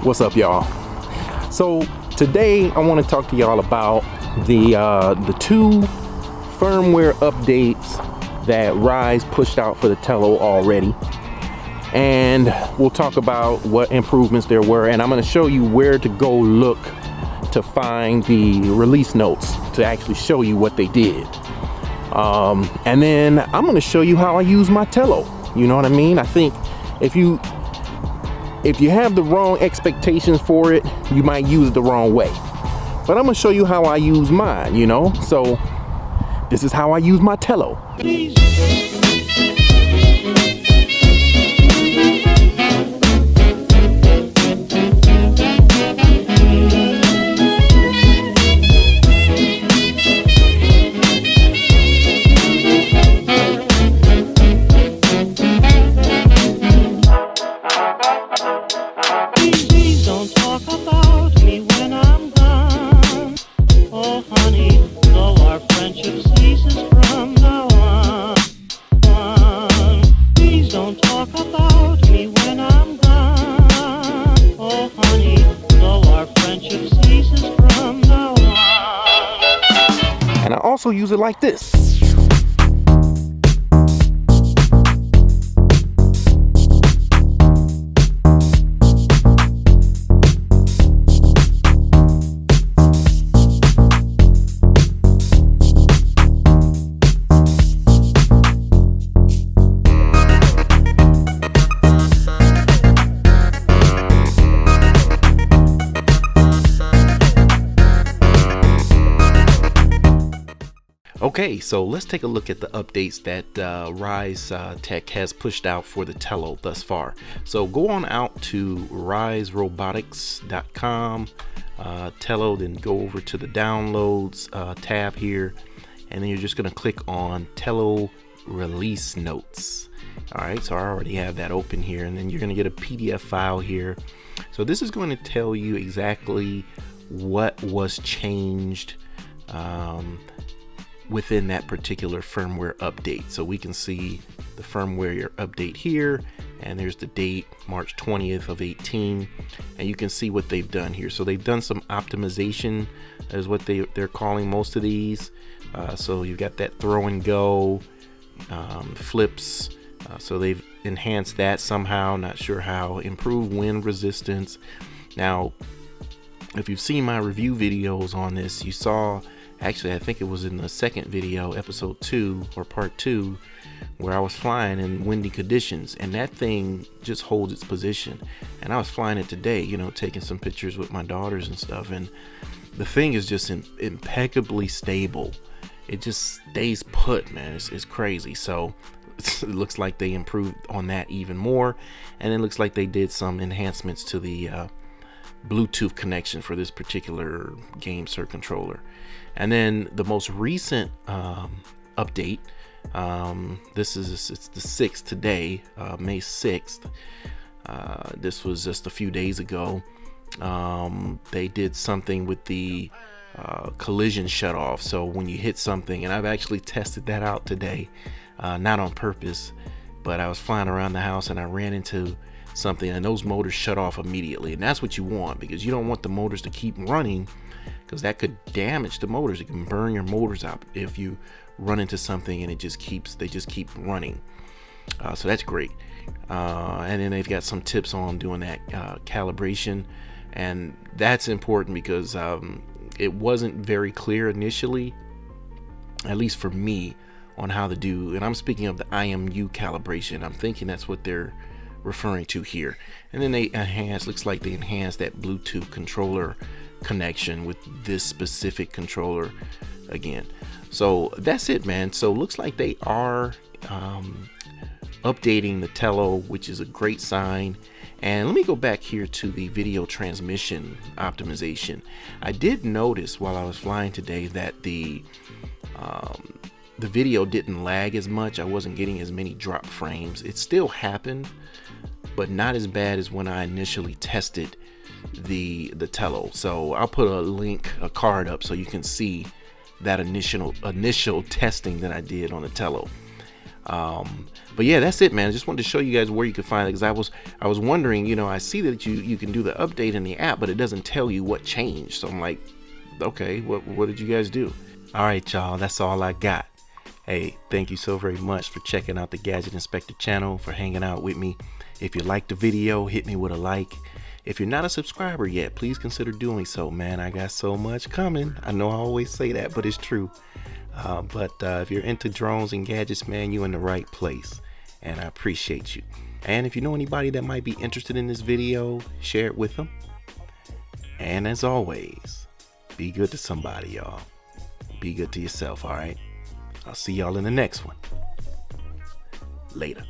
What's up, y'all? So today I want to talk to y'all about the two firmware updates that Rise pushed out for the Tello already, and we'll talk about what improvements there were, and I'm going to show you where to go look to find the release notes to actually show you what they did. And then I'm going to show you how I use my Tello. You know what I mean? I think if you have the wrong expectations for it, you might use it the wrong way. But I'm gonna show you how I use mine, you know? So this is how I use my Tello. And I also use it like this. Okay, so let's take a look at the updates that Rise Tech has pushed out for the Tello thus far. So go on out to riserobotics.com, Tello, then go over to the downloads tab here, and then you're just going to click on Tello release notes. All right, so I already have that open here, and then you're going to get a PDF file here. So this is going to tell you exactly what was changed within that particular firmware update. So we can see the firmware update here, and there's the date, March 20th of 18, and you can see what they've done here. So they've done some optimization, is what they're calling most of these. So you've got that throw and go, flips, so they've enhanced that somehow, not sure how. Improved wind resistance. Now, if you've seen my review videos on this, you saw, actually I think it was in the second video, episode 2 or part 2, where I was flying in windy conditions, and that thing just holds its position. And I was flying it today, you know, taking some pictures with my daughters and stuff, and the thing is just impeccably stable. It just stays put, man. It's crazy. So it looks like they improved on that even more, and it looks like they did some enhancements to the Bluetooth connection for this particular game cert controller. And then the most recent update, it's the 6th today, May 6th. This was just a few days ago. They did something with the collision shutoff. So when you hit something, and I've actually tested that out today, not on purpose, but I was flying around the house and I ran into something, and those motors shut off immediately. And that's what you want, because you don't want the motors to keep running, because that could damage the motors. It can burn your motors out if you run into something and they just keep running. So that's great. And then they've got some tips on doing that calibration, and that's important because it wasn't very clear initially, at least for me, on how to do, and I'm speaking of the IMU calibration. I'm thinking that's what they're referring to here. And then they looks like they enhanced that Bluetooth controller connection with this specific controller again. So that's it, man. So looks like they are updating the Tello, which is a great sign. And let me go back here to the video transmission optimization. I did notice while I was flying today that the video didn't lag as much. I wasn't getting as many drop frames. It still happened, but not as bad as when I initially tested the Tello. So I'll put a card up so you can see that initial testing that I did on the Tello. But yeah, that's it, man. I just wanted to show you guys where you can find it, because I was wondering, you know, I see that you can do the update in the app, but it doesn't tell you what changed. So I'm like, okay, what did you guys do? All right, y'all, that's all I got. Hey, thank you so very much for checking out the Gadget Inspector channel, for hanging out with me. If you liked the video, hit me with a like. If you're not a subscriber yet, please consider doing so, man. I got so much coming. I know I always say that, but it's true. But if you're into drones and gadgets, man, you're in the right place, and I appreciate you. And if you know anybody that might be interested in this video, share it with them. And as always, be good to somebody, y'all. Be good to yourself, all right? I'll see y'all in the next one. Later.